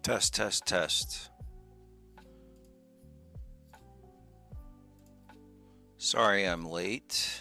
Test, test, test. Sorry I'm late.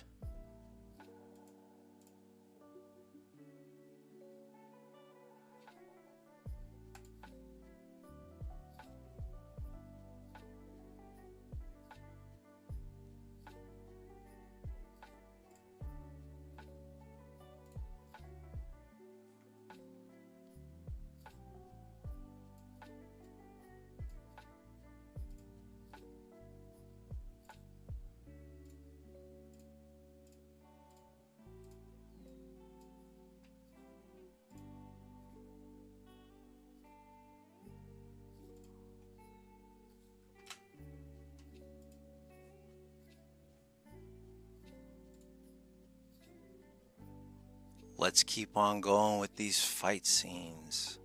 Let's keep on going with these fight scenes.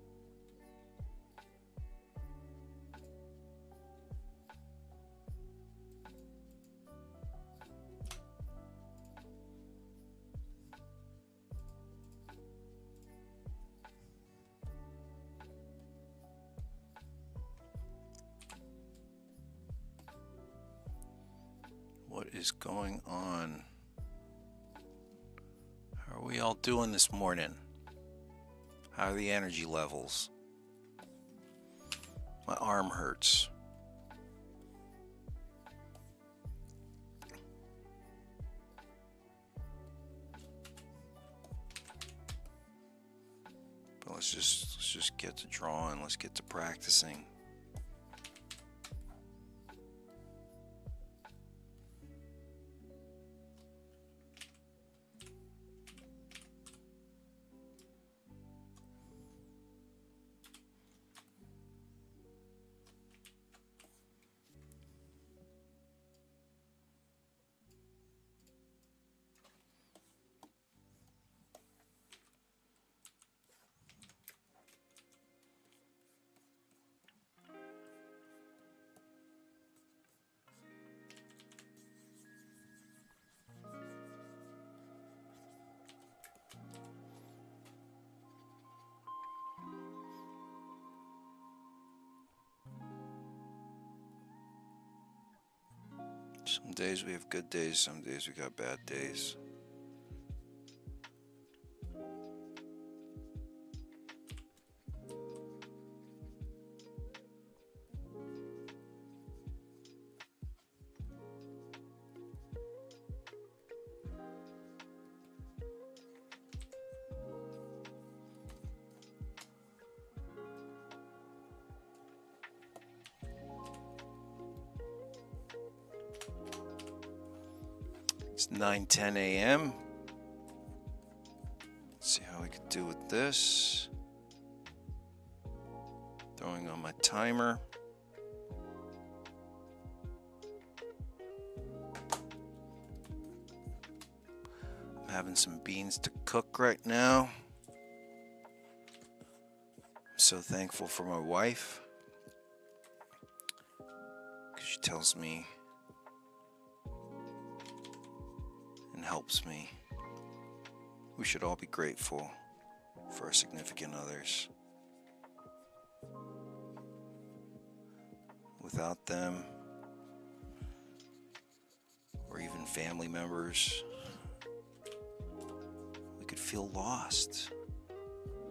What is going on? How are we all doing this morning? How are the energy levels? My arm hurts. But let's just get to drawing. Let's get to practicing. Some days we have good days, some days we got bad days. It's 9:10 a.m. Let's see how we could do with this. Throwing on my timer. I'm having some beans to cook right now. I'm so thankful for my wife, because she tells me and helps me. We should all be grateful for our significant others. Without them, or even family members, we could feel lost.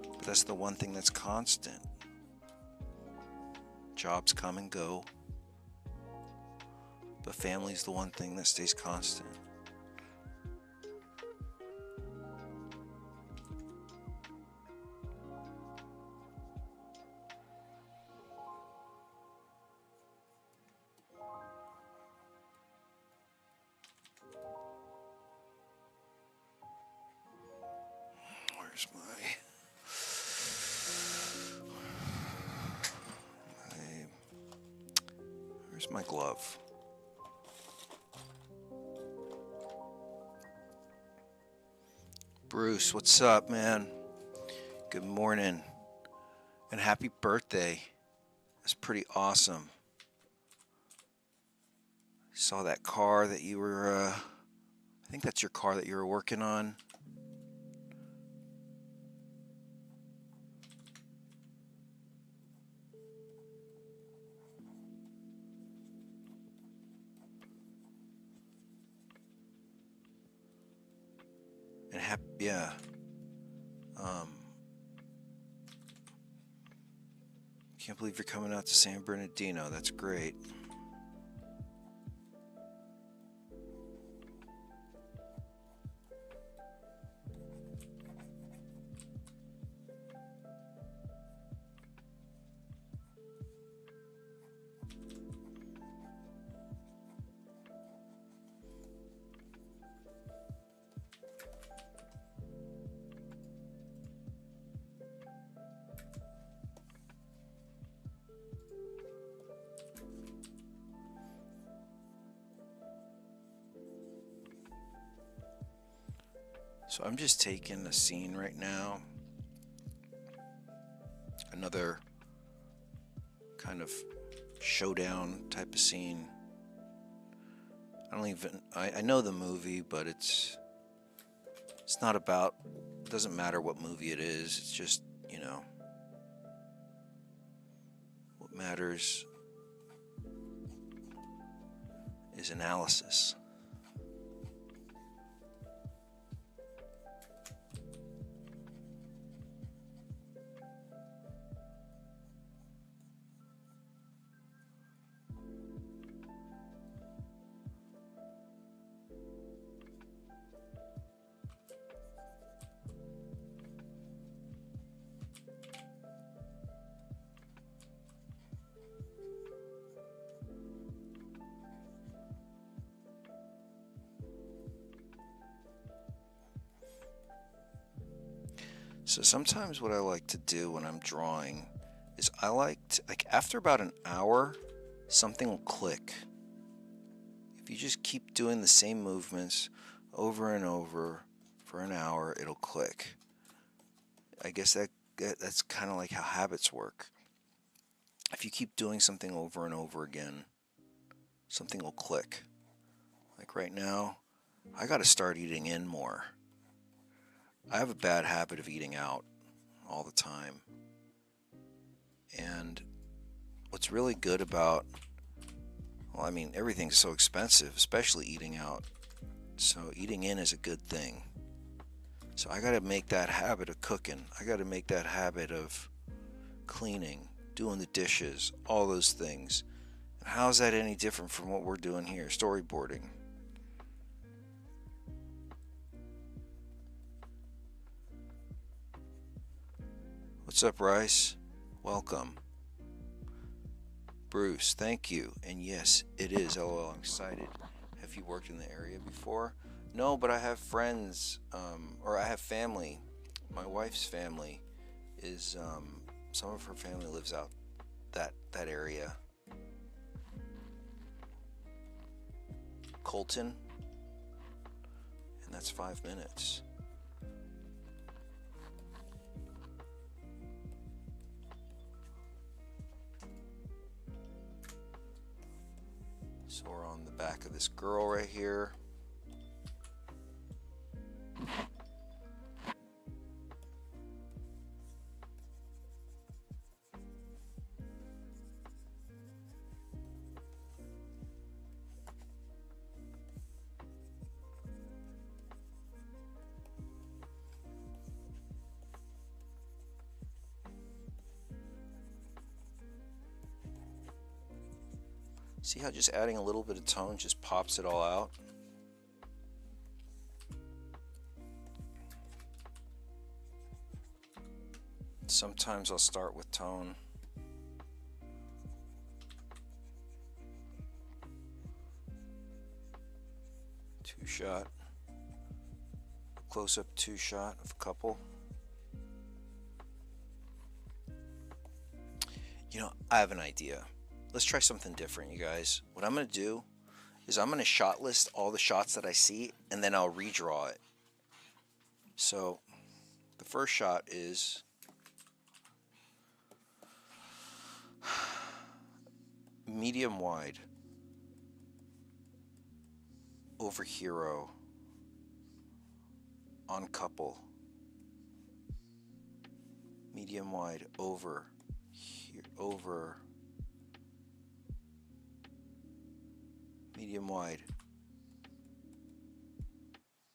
But that's the one thing that's constant. Jobs come and go, but family's the one thing that stays constant. Where's my glove? Bruce, what's up, man? Good morning and happy birthday. That's pretty awesome. Saw that car that you were, I think that's your car that you were working on. Yeah. Um, can't believe you're coming out to San Bernardino. That's great. So I'm just taking the scene right now. Another kind of showdown type of scene. I know the movie, but it's not about, it doesn't matter what movie it is. It's just, what matters is analysis. So sometimes what I like to do when I'm drawing is after about an hour, something will click. If you just keep doing the same movements over and over for an hour, it'll click. I guess that's kind of like how habits work. If you keep doing something over and over again, something will click. Like right now, I got to start eating in more. I have a bad habit of eating out all the time. And what's really good about, everything's so expensive, especially eating out. So eating in is a good thing. So I got to make that habit of cooking. I got to make that habit of cleaning, doing the dishes, all those things. And how is that any different from what we're doing here, storyboarding? What's up, Rice? Welcome. Bruce, thank you. And yes, it is. LOL, I'm excited. Have you worked in the area before? No, but I have friends, or I have family. My wife's family is, some of her family lives out that area. Colton, and that's 5 minutes. So we're on the back of this girl right here. See how just adding a little bit of tone just pops it all out? Sometimes I'll start with tone. Two shot. Close up two shot of a couple. I have an idea. Let's try something different, you guys. What I'm going to do is I'm going to shot list all the shots that I see, and then I'll redraw it. So the first shot is medium wide over hero on couple, medium wide over here, over medium wide,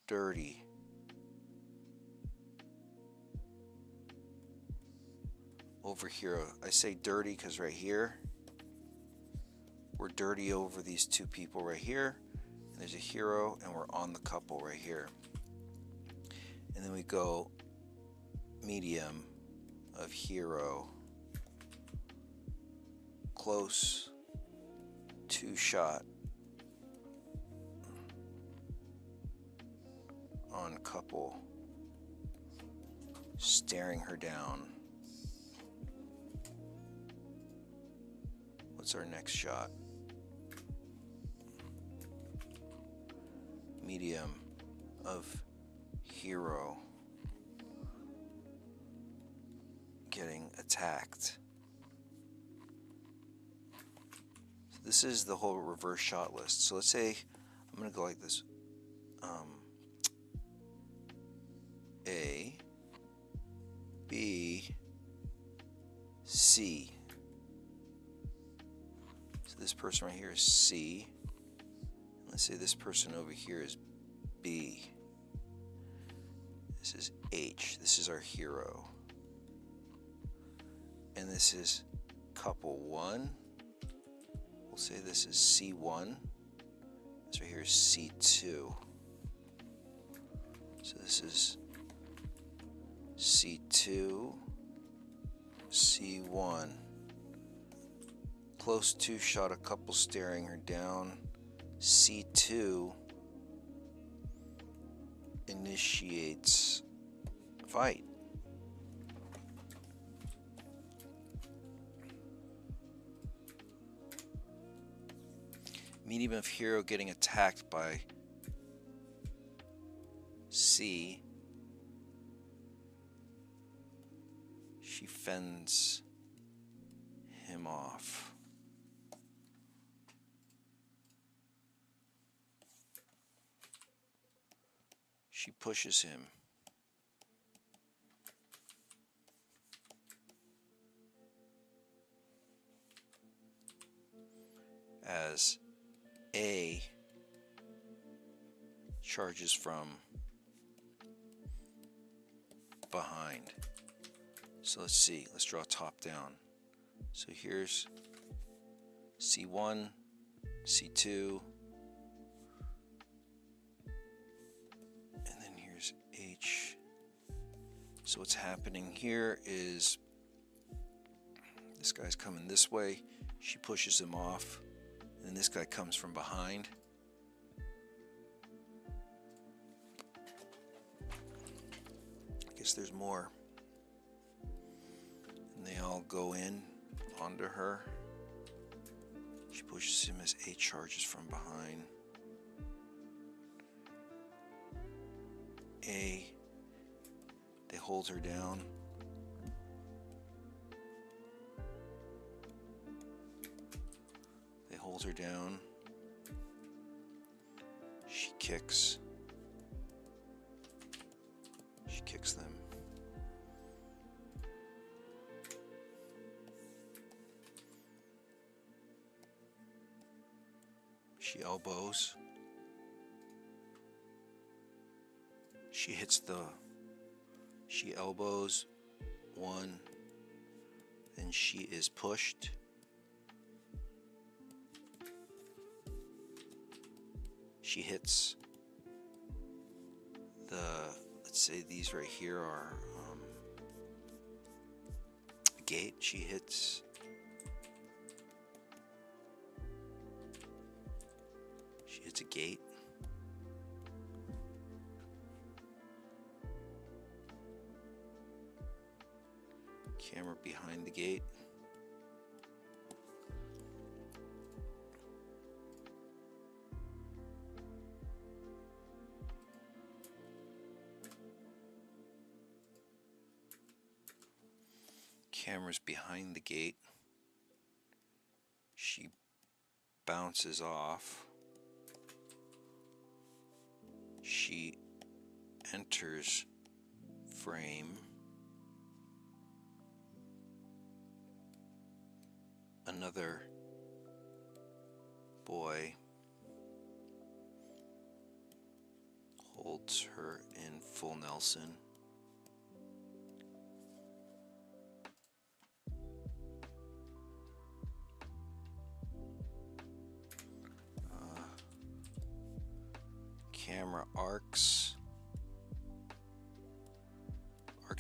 dirty, over hero. I say dirty because right here, we're dirty over these two people right here. And there's a hero, and we're on the couple right here. And then we go medium of hero, close, two shot on couple, staring her down. What's our next shot? Medium of hero, getting attacked. So this is the whole reverse shot list. So let's say I'm going to go like this. A, B, C. So this person right here is C. Let's say this person over here is B. This is H. This is our hero. And this is couple 1. We'll say this is C1. This right here is C2. So this is C2, C1. Close two shot, a couple staring her down. C2 initiates fight. Medium of hero getting attacked by C. She fends him off. She pushes him. As A charges from behind. So let's see, let's draw top down. So here's C1, C2, and then here's H. So what's happening here is this guy's coming this way, she pushes him off, and then this guy comes from behind. I guess there's more. And they all go in onto her. She pushes him as A charges from behind. A, they hold her down. They hold her down. She kicks. She kicks them. She elbows. She hits the, she elbows one, then she is pushed. She hits the, let's say these right here are a gate. She hits a gate. Camera behind the gate. Camera's behind the gate. She bounces off. She enters frame. Another boy holds her in full Nelson.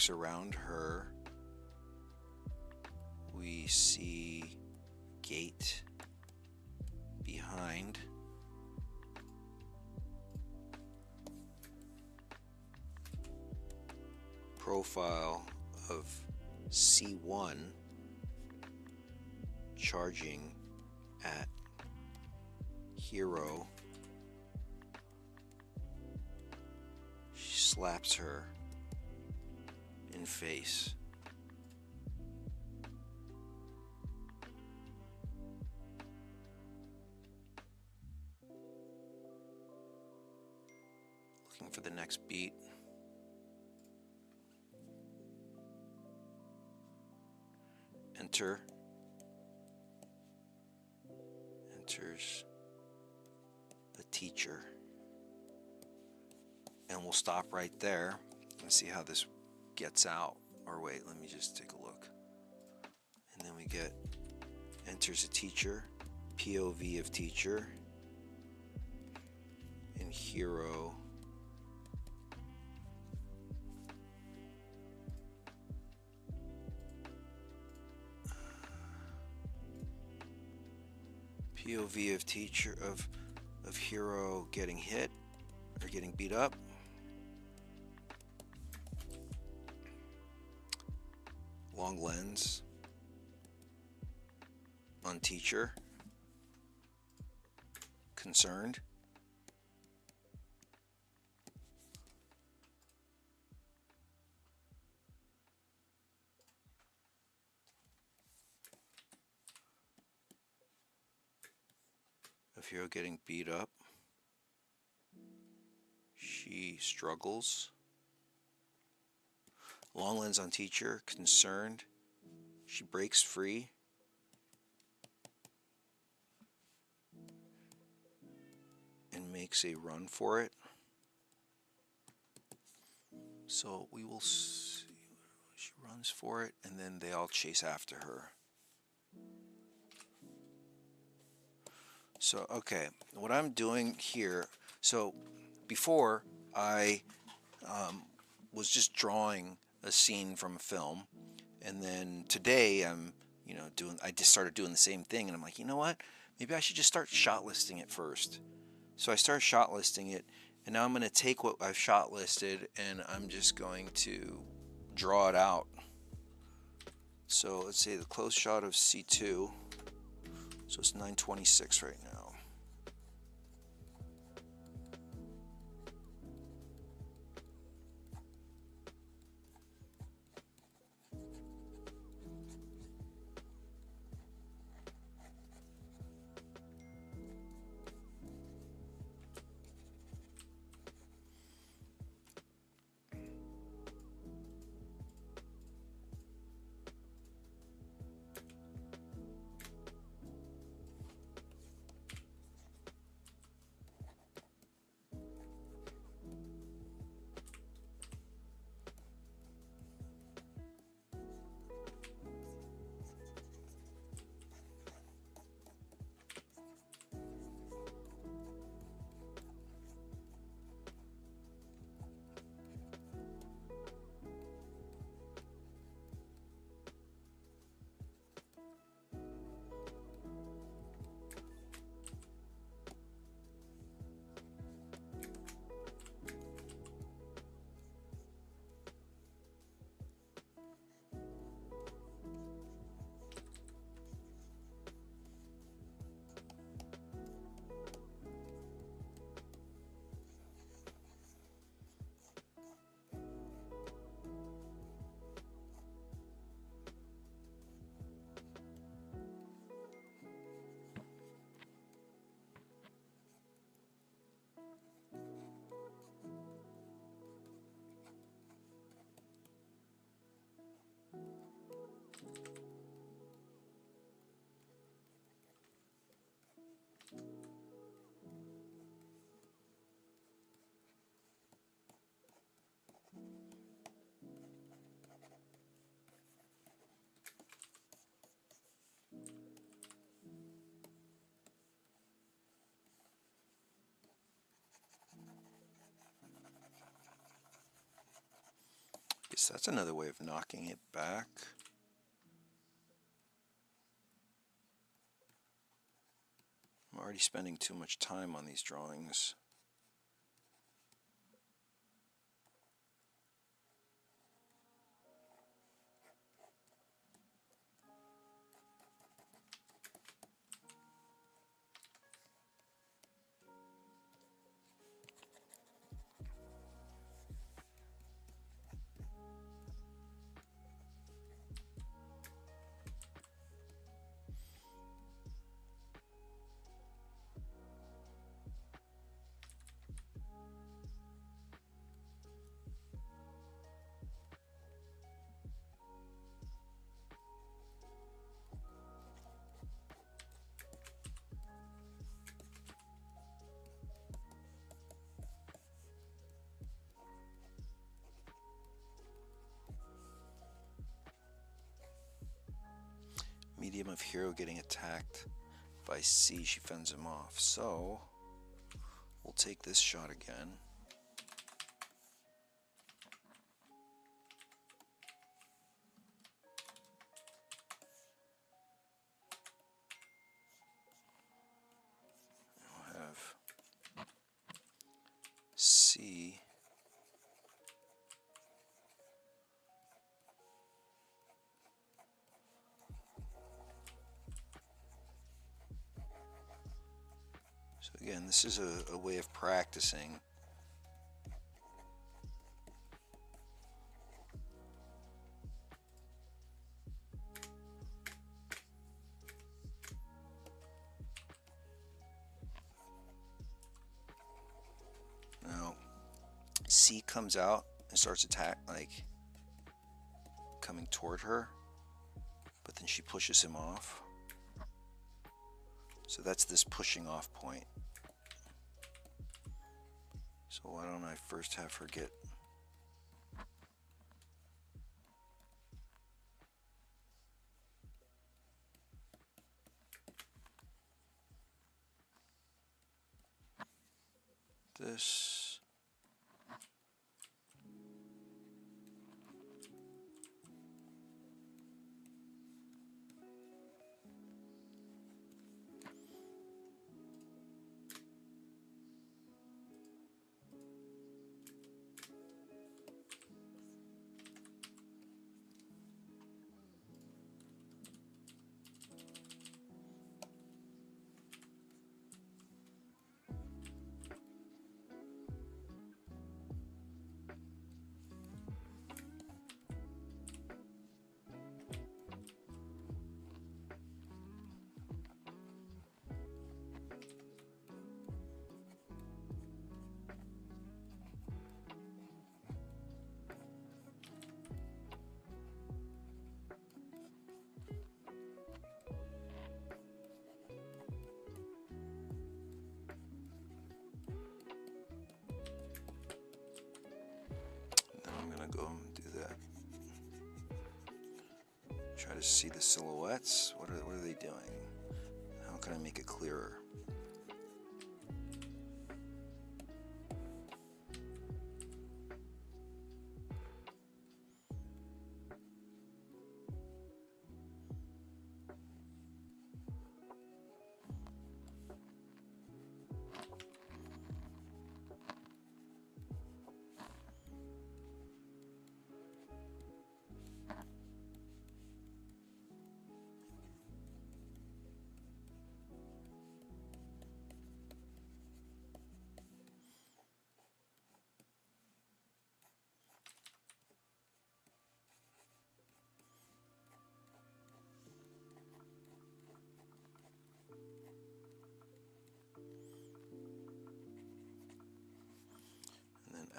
works around her. We see gate behind. Profile of C1 charging at hero. She slaps her in face. Looking for the next beat. Enters a teacher. And we'll stop right there and see how this gets out. Or wait, let me just take a look. And then we get enters a teacher, POV of teacher, and hero. POV of teacher of hero getting hit or getting beat up. Long lens on teacher. Concerned. Of hero getting beat up. She struggles. Long lens on teacher, concerned. She breaks free. And makes a run for it. So we will see. She runs for it, and then they all chase after her. So, okay, what I'm doing here, so before I was just drawing a scene from a film, and then today I'm, I just started doing the same thing, and I'm like, you know what, maybe I should just start shot listing it first. So I started shot listing it, and now I'm going to take what I've shot listed, and I'm just going to draw it out. So let's say the close shot of C2, so it's 9:26 right now. Nice. That's another way of knocking it back. I'm already spending too much time on these drawings. Medium of hero getting attacked by C. She fends him off. So we'll take this shot again. We'll have C. So again, this is a way of practicing. Now, C comes out and starts coming toward her, but then she pushes him off. So that's this pushing off point. So why don't I first have her get this. Go and do that. Try to see the silhouettes. What are they doing? How can I make it clearer?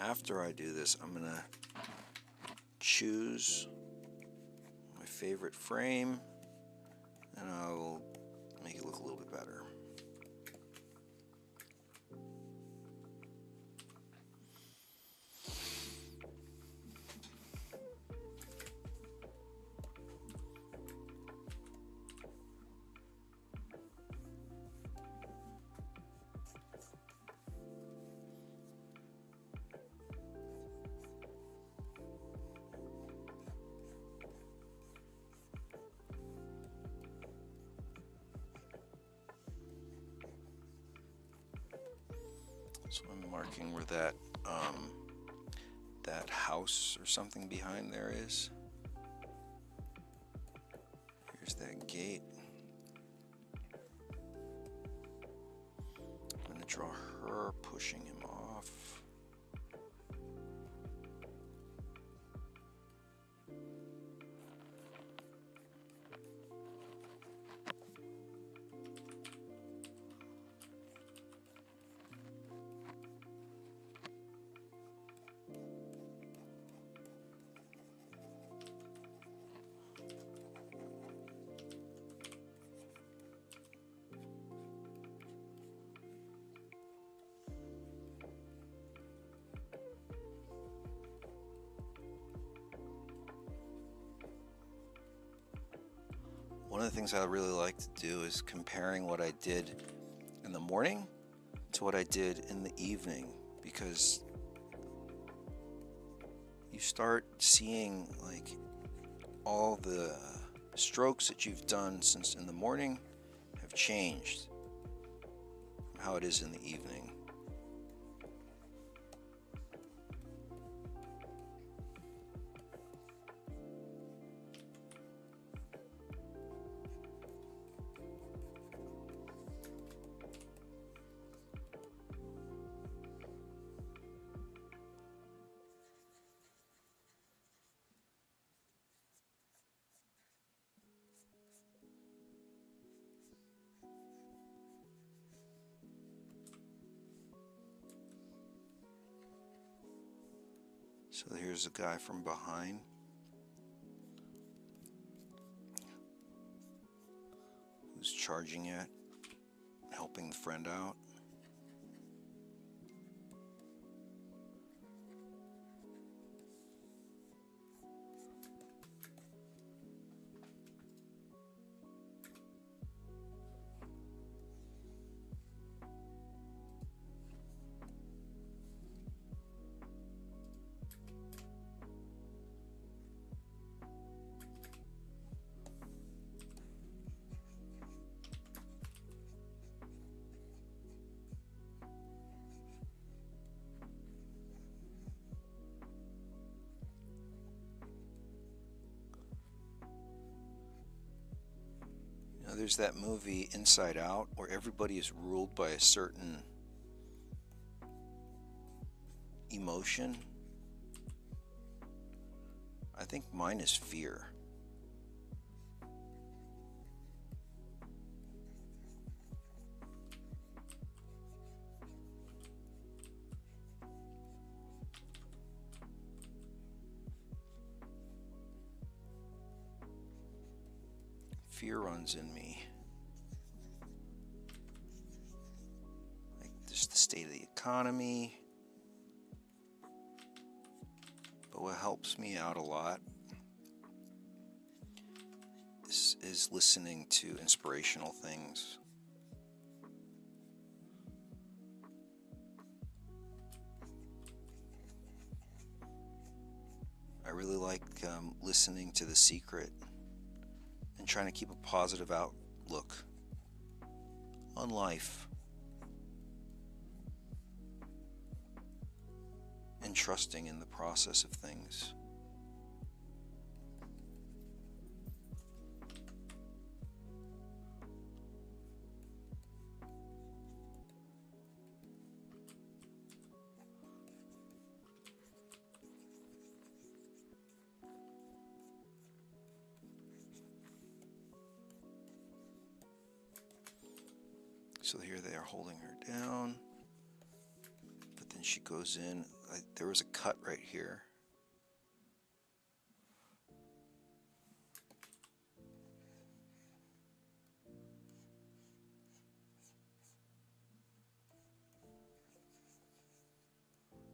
After I do this, I'm gonna choose my favorite frame and I'll make it look a little bit better. So I'm marking where that that house or something behind there is. Here's that gate. I'm going to draw her pushing him off. One of the things I really like to do is comparing what I did in the morning to what I did in the evening, because you start seeing like all the strokes that you've done since in the morning have changed from how it is in the evening. So here's a guy from behind. Who's charging at, helping the friend out. There's that movie Inside Out where everybody is ruled by a certain emotion. I think mine is fear. Fear runs in me. Like just the state of the economy. But what helps me out a lot is listening to inspirational things. I really like listening to The Secret and trying to keep a positive outlook on life and trusting in the process of things. So here they are holding her down, but then she goes in. There was a cut right here.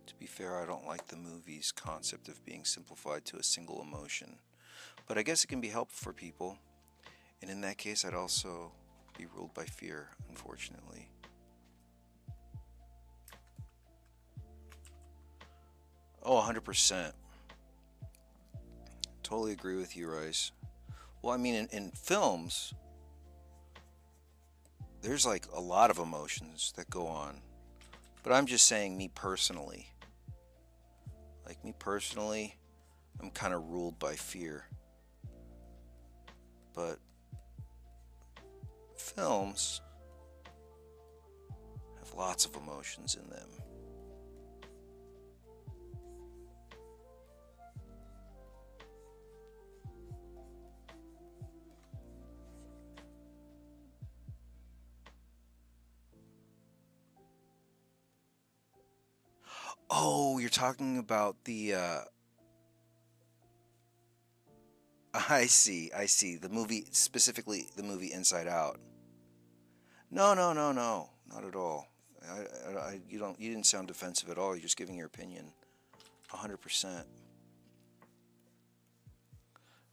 To be fair, I don't like the movie's concept of being simplified to a single emotion, but I guess it can be helpful for people. And in that case, I'd also be ruled by fear, unfortunately. Oh, 100%. Totally agree with you, Rice. Well, I mean, in films, there's like a lot of emotions that go on. But I'm just saying, me personally. Like, me personally, I'm kind of ruled by fear. But films have lots of emotions in them. Oh, you're talking about the I see, I see. The movie, specifically the movie Inside Out. No, no, no, no, not at all. You didn't sound defensive at all. You're just giving your opinion. 100%.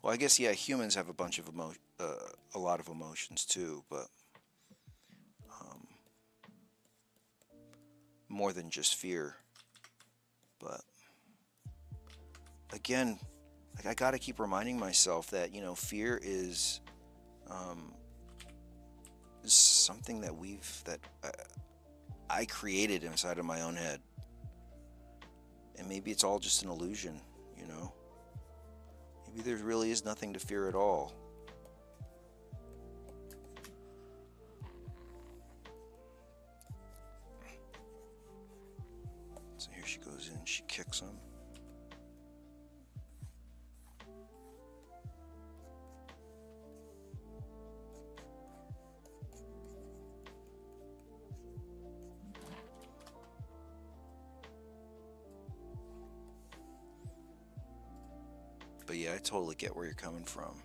Well, I guess, yeah, humans have a bunch of a lot of emotions too, but um, more than just fear. But again, like, I gotta keep reminding myself that, fear um, is something that I created inside of my own head, and maybe it's all just an illusion. You know, maybe there really is nothing to fear at all. So here she goes in. She kicks him. But yeah, I totally get where you're coming from.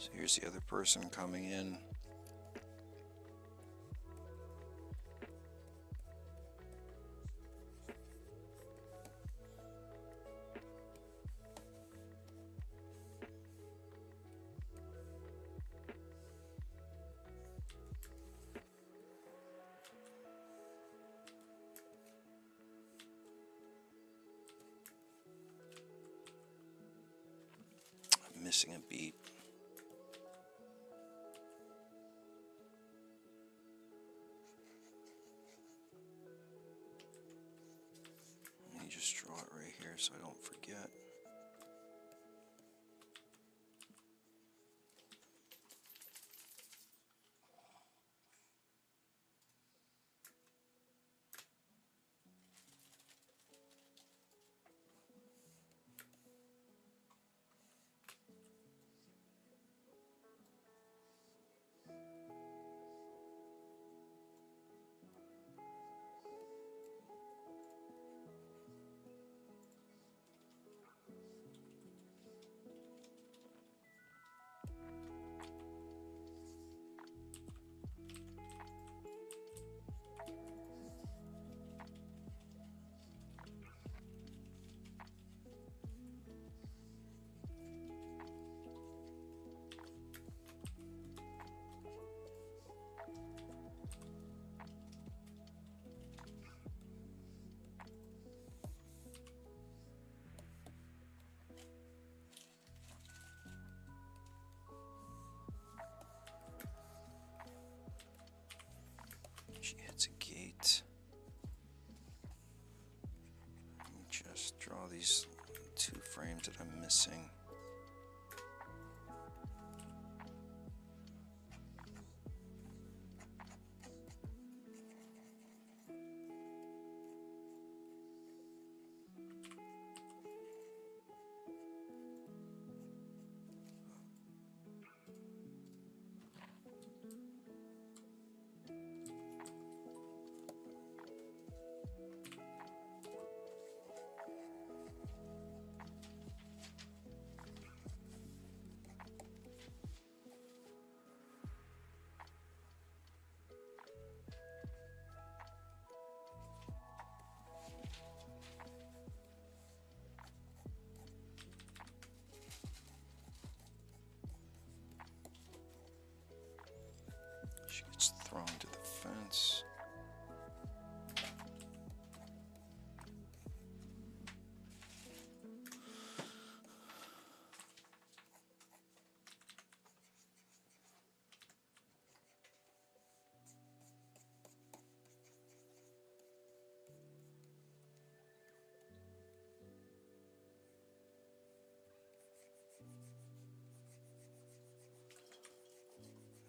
So here's the other person coming in. missing a beat. Let me just draw it right here so I don't forget. She hits a gate. Let me just draw these 2 frames that I'm missing. She gets thrown to the fence.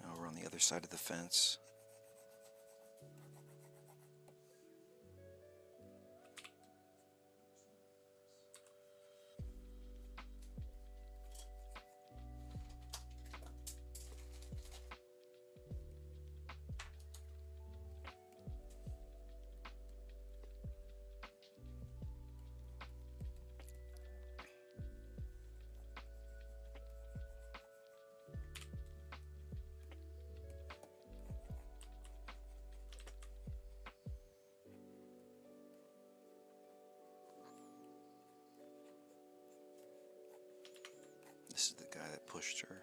Now we're on the other side of the fence. This is the guy that pushed her.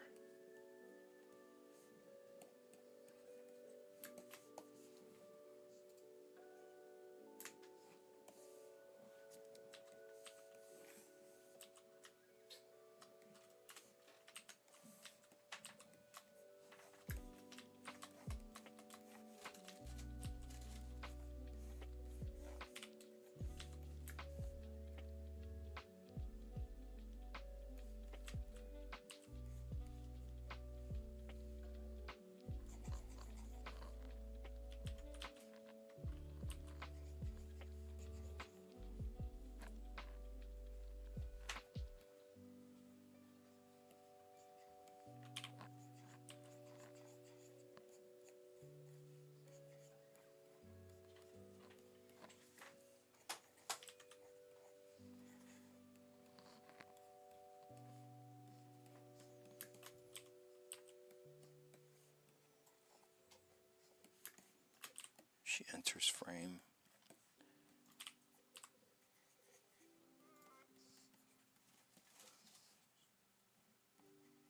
She enters frame.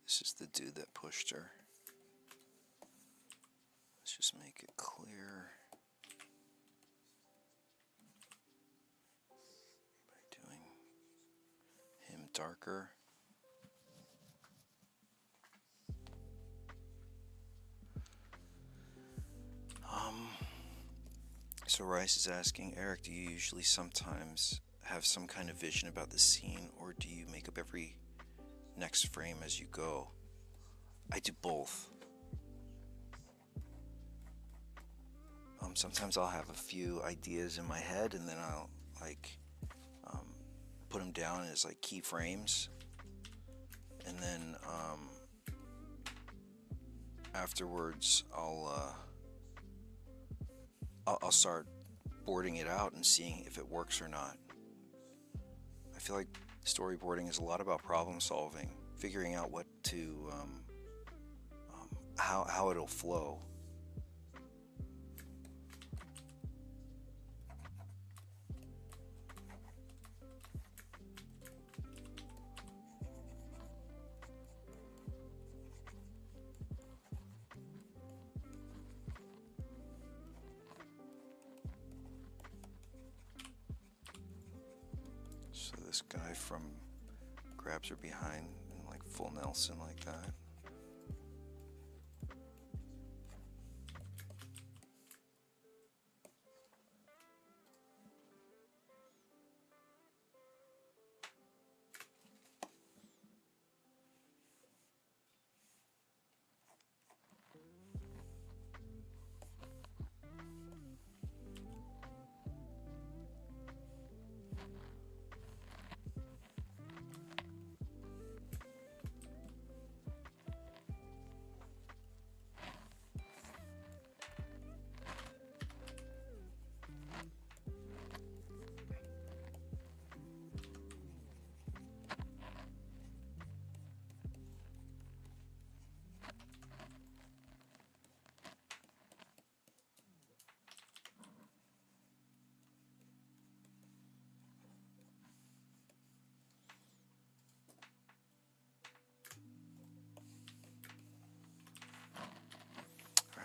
This is the dude that pushed her. Let's just make it clear by doing him darker. So Rice is asking, Eric, do you usually sometimes have some kind of vision about the scene, or do you make up every next frame as you go? I do both. Sometimes I'll have a few ideas in my head, and then I'll um, put them down as like keyframes, and then afterwards I'll start boarding it out and seeing if it works or not. I feel like storyboarding is a lot about problem solving, figuring out what to how it'll flow. So this guy from grabs her behind and like full Nelson like that.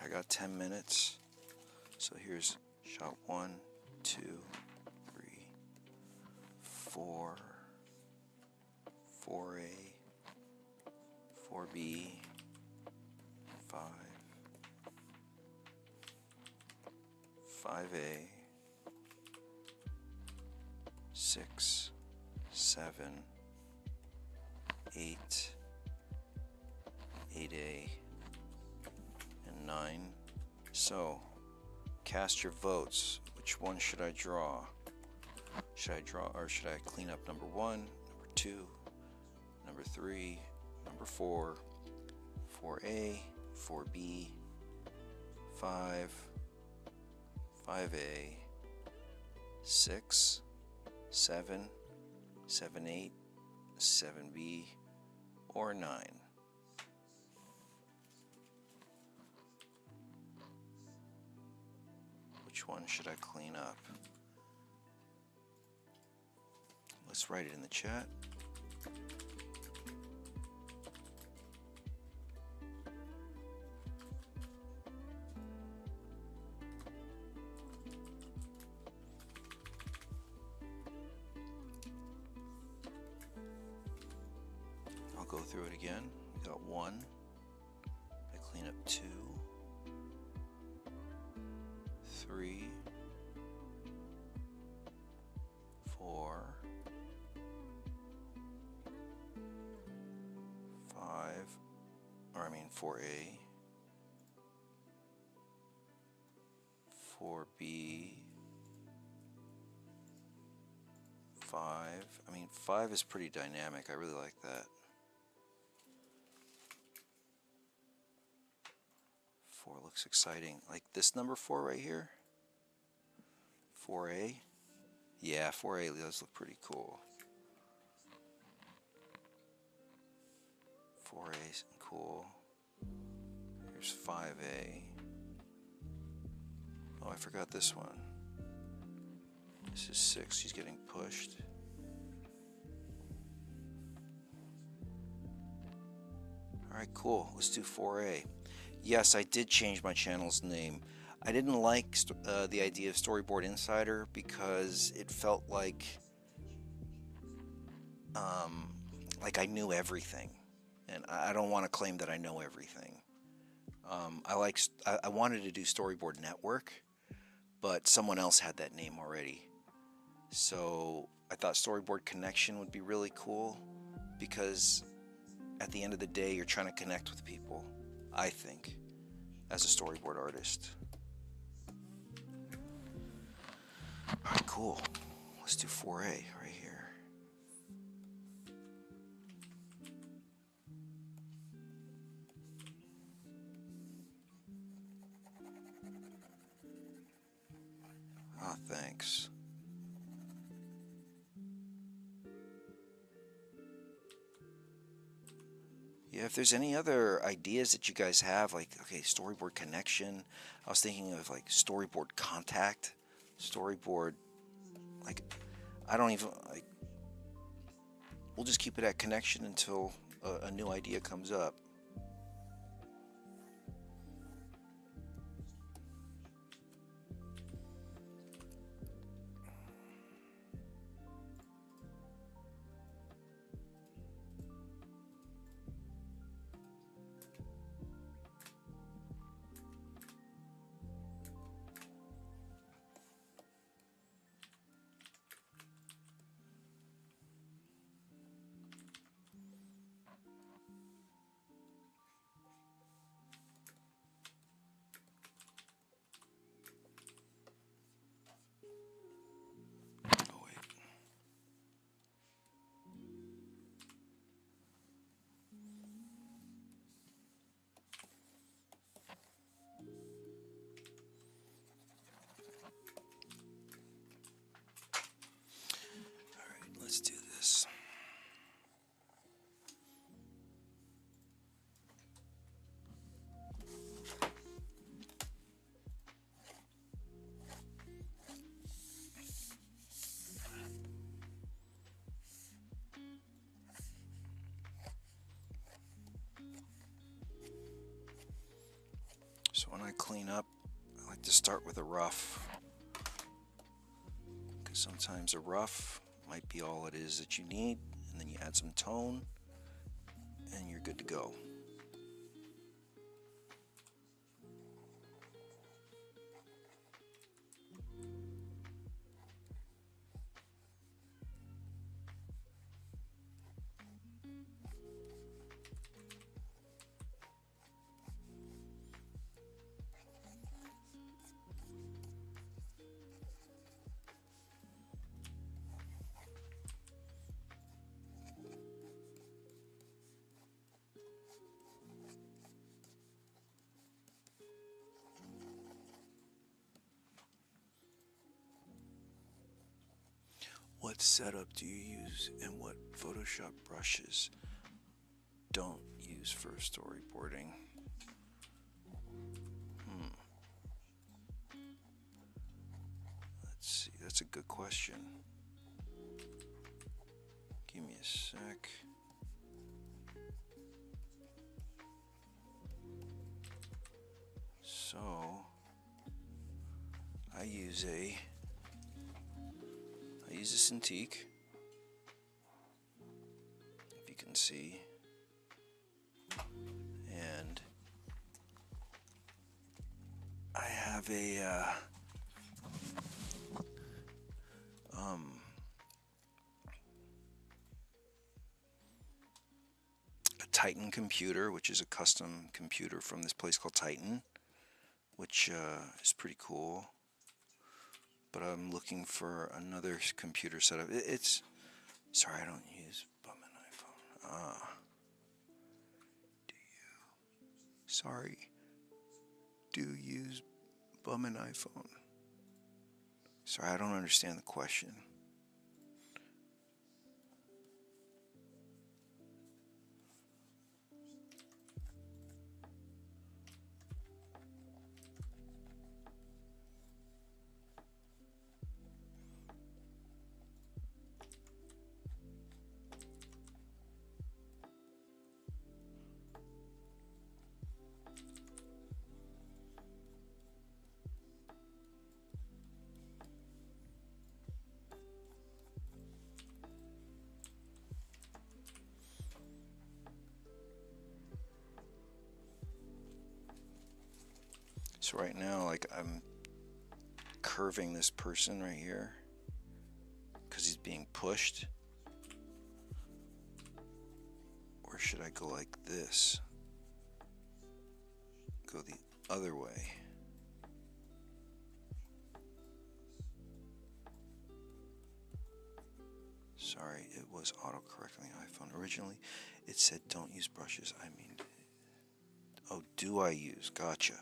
I got 10 minutes. So here's shot 1, 2, 3, 4, 4A, 4B, 5, 5A, 6, 7, 8, 8A, and 9. So, cast your votes. Which one should I draw? Should I draw, or should I clean up number 1, number 2, number 3, number 4, 4A, 4B, 5, 5A, 6, 7, 7, 8, 7B, or 9? Which one should I clean up? Let's write it in the chat. I'll go through it again. We got 1. I clean up 2, 3, 4, 5, or I mean 4A, 4B, 5. I mean 5 is pretty dynamic. I really like that. 4 looks exciting. Like this number 4 right here. 4A. Yeah, 4A does look pretty cool. 4A is cool. Here's 5A. Oh, I forgot this one. This is 6. She's getting pushed. Alright, cool. Let's do 4A. Yes, I did change my channel's name. I didn't like the idea of Storyboard Insider because it felt like I knew everything, and I don't want to claim that I know everything. I wanted to do Storyboard Network, but someone else had that name already. So I thought Storyboard Connection would be really cool because at the end of the day, you're trying to connect with people, I think, as a storyboard artist. Alright, cool. Let's do 4A right here. Ah, thanks. Yeah, if there's any other ideas that you guys have, like, okay, storyboard connection. I was thinking of like storyboard contact, storyboard, like, I don't even, like, we'll just keep it at connection until a new idea comes up. Oh, wait. All right, let's do this. So when I clean up, I like to start with a rough, because sometimes a rough might be all it is that you need, and then you add some tone, and you're good to go. What setup do you use, and what Photoshop brushes don't use for storyboarding? Let's see, that's a good question. Give me a sec. So, I use a Cintiq, if you can see, and I have a Titan computer, which is a custom computer from this place called Titan, which is pretty cool. But I'm looking for another computer setup. It's sorry, I don't use bum an iPhone. Do you? Sorry. Do you use bum an iPhone? Sorry, I don't understand the question. So right now, like, I'm curving this person right here because he's being pushed? Or should I go like this? Go the other way. Sorry, it was autocorrect on the iPhone. Originally, it said don't use brushes. I mean, oh, do I use? Gotcha.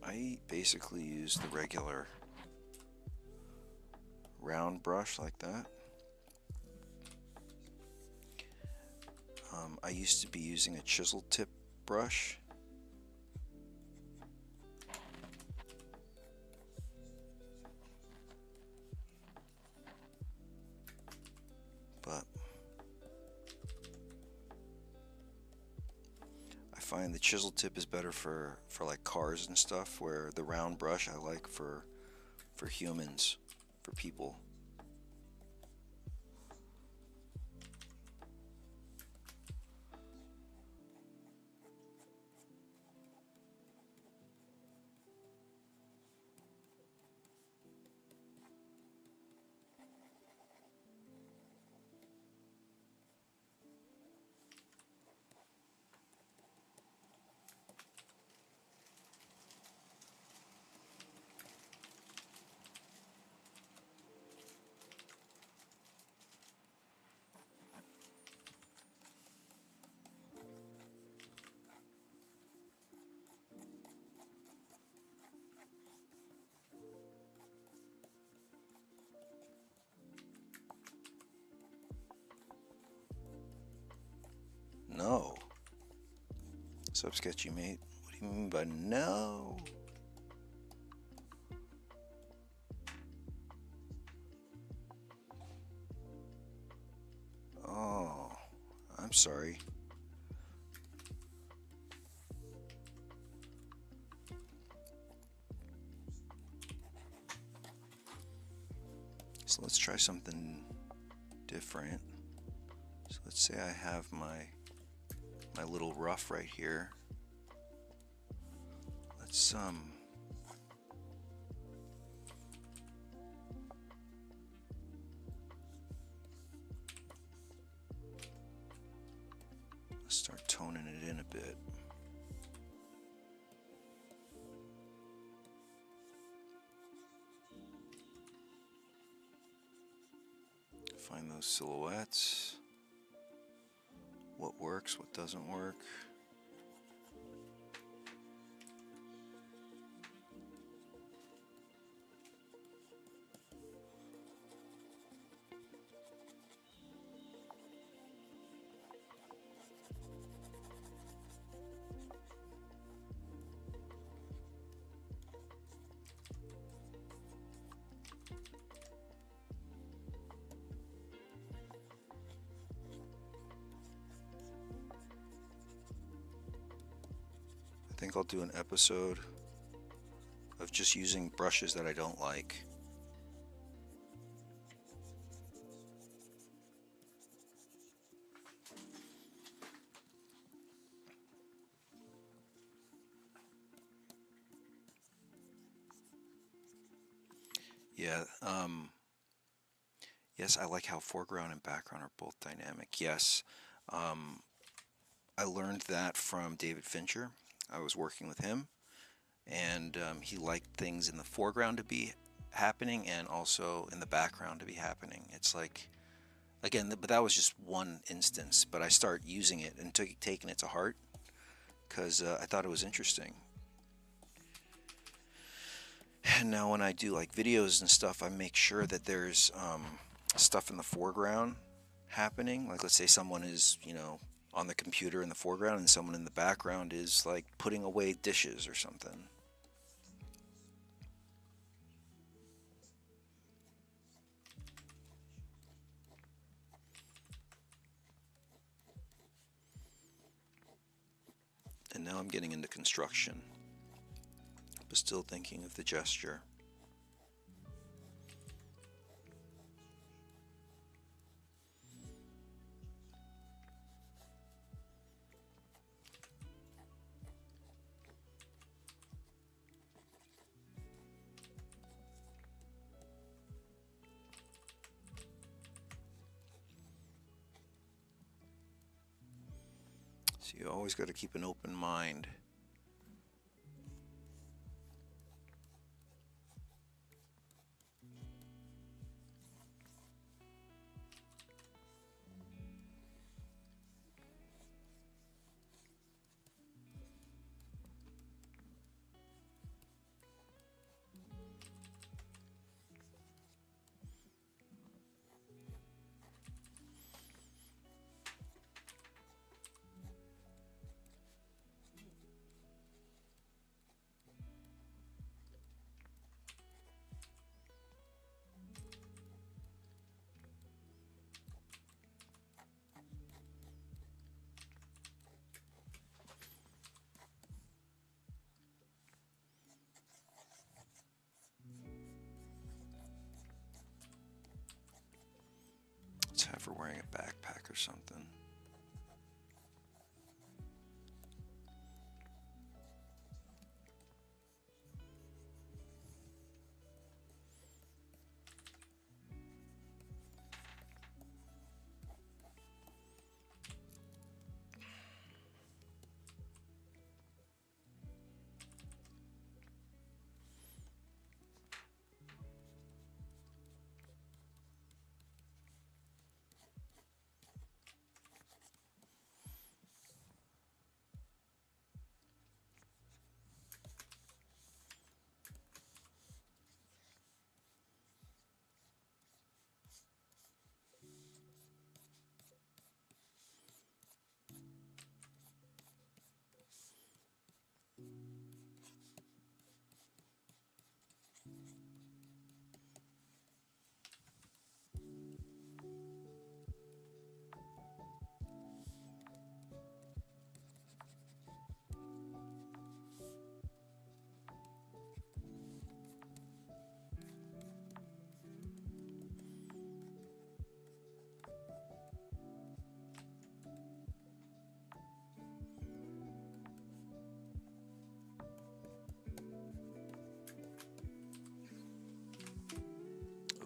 I basically use the regular round brush like that. I used to be using a chisel tip brush. But I find the chisel tip is better for like cars and stuff, where the round brush I like for humans, for people. No. What's up, sketchy mate? What do you mean by no? Oh, I'm sorry. So let's try something different. So let's say I have my little rough right here. Let's start toning it in a bit. Find those silhouettes. What works, what doesn't work. I think I'll do an episode of just using brushes that I don't like. Yeah, yes, I like how foreground and background are both dynamic. Yes, I learned that from David Fincher. I was working with him, and he liked things in the foreground to be happening and also in the background to be happening. It's like, again, but that was just one instance, but I started using it and taking it to heart because I thought it was interesting. And now when I do like videos and stuff, I make sure that there's stuff in the foreground happening. Like, let's say someone is, on the computer in the foreground and someone in the background is like putting away dishes or something. And now I'm getting into construction, but still thinking of the gesture. So you always got to keep an open mind. Let's have her wearing a backpack or something.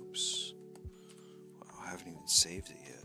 Oops. Wow, I haven't even saved it yet.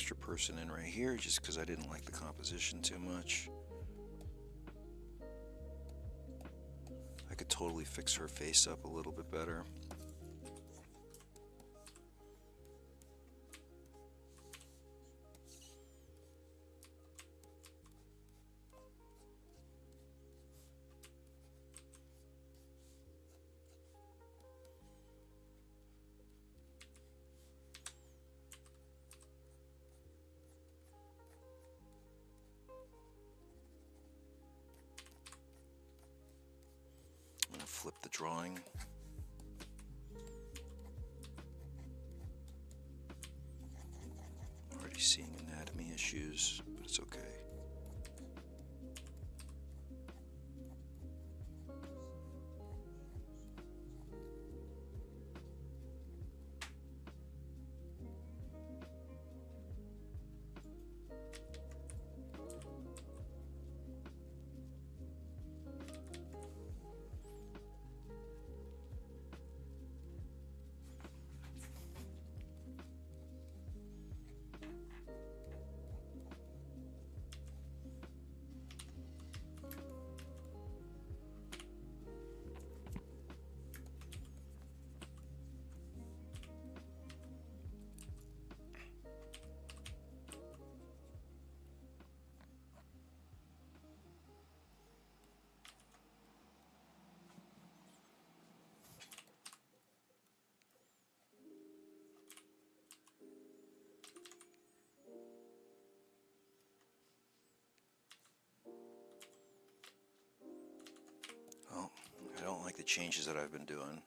extra person in right here just because I didn't like the composition too much. I could totally fix her face up a little bit better. I'm gonna flip the drawing. Already seeing anatomy issues, but it's okay. Well, I don't like the changes that I've been doing.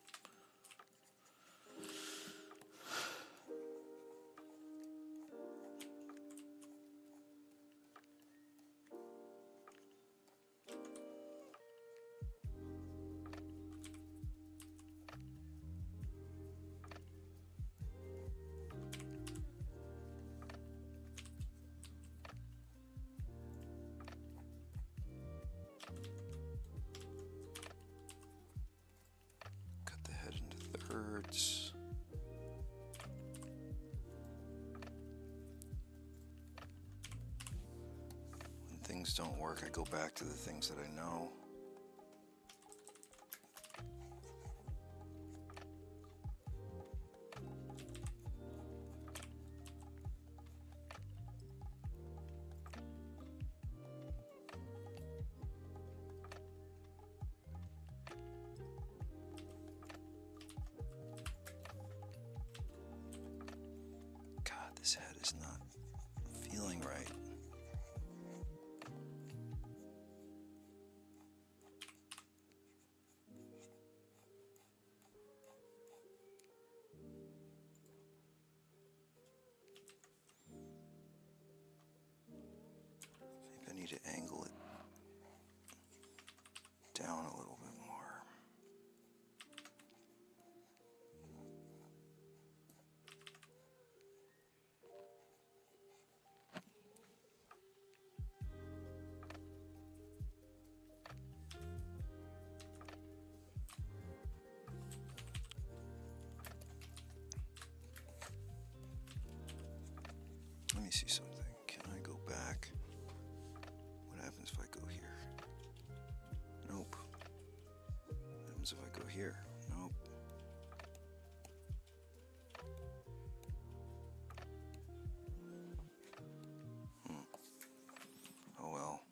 Cut the head into thirds. When things don't work, I go back to the things that I know. God, this head is not feeling right. Maybe I need to angle it down a little bit more. Let me see something. Can I go back? What happens if I go here? Nope. What happens if I go here? Nope. Oh well.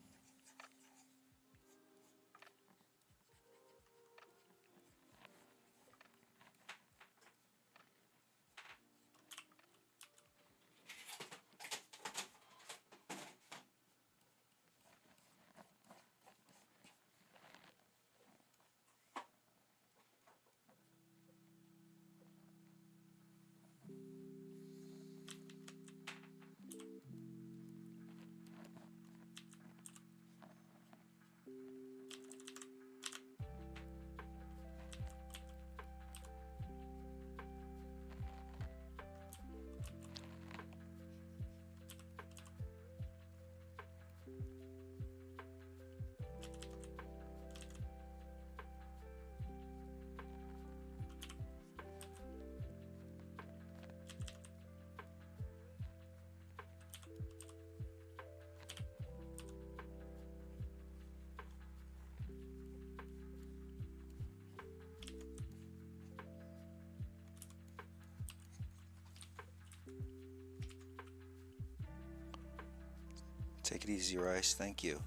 Take it easy, Rice. Thank you.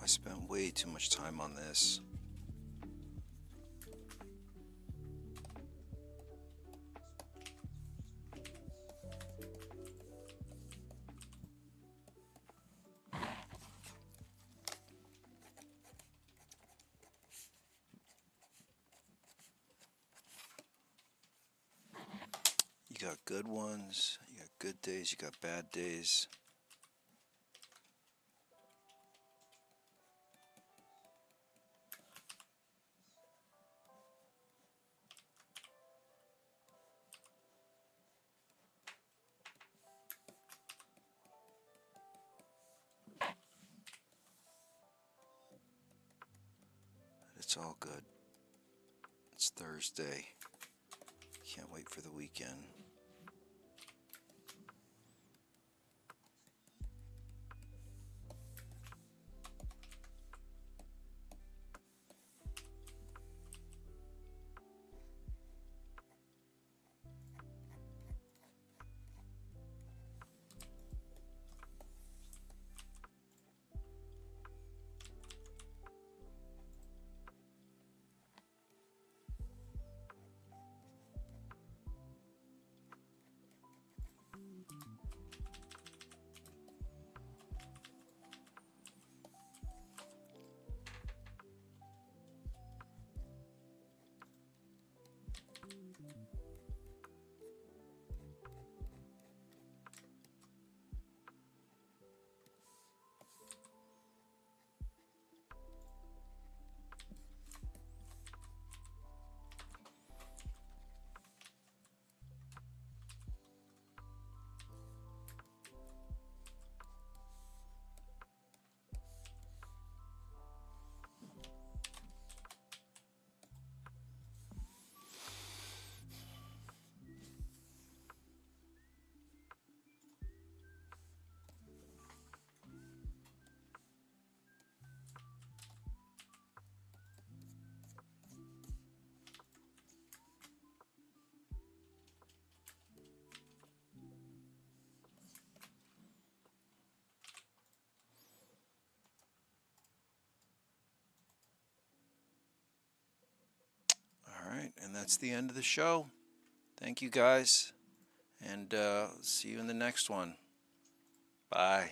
I spent way too much time on this. You got good ones, you got good days, you got bad days. It's all good. It's Thursday. Can't wait for the weekend. that's the end of the show. Thank you guys, and see you in the next one. Bye.